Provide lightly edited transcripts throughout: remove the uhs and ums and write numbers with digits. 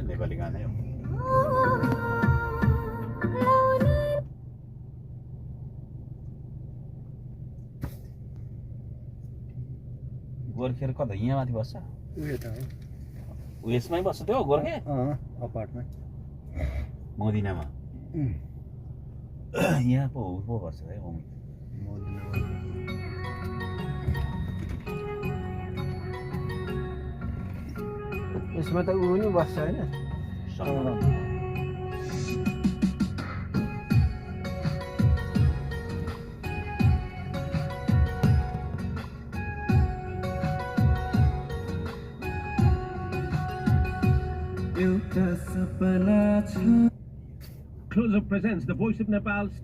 नेपाली गानै हो। गोर्खे कता यहाँ माथि बस्छ? उयो त हो उयसमै बस्छ त्यो गोर्खे अपार्टमा मदिनामा। यहाँ पो बस्छ है होम। यसमा त ऊ नि बस्छ होइन Close-up presents the voice of Nepal's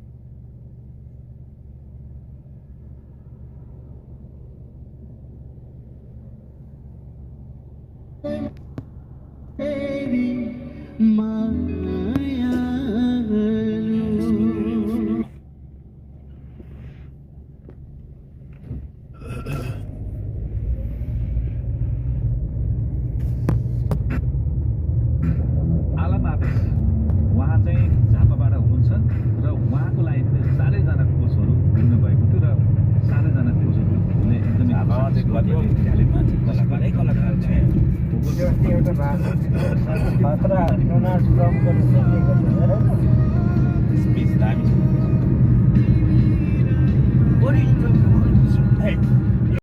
What are you doing? Hey.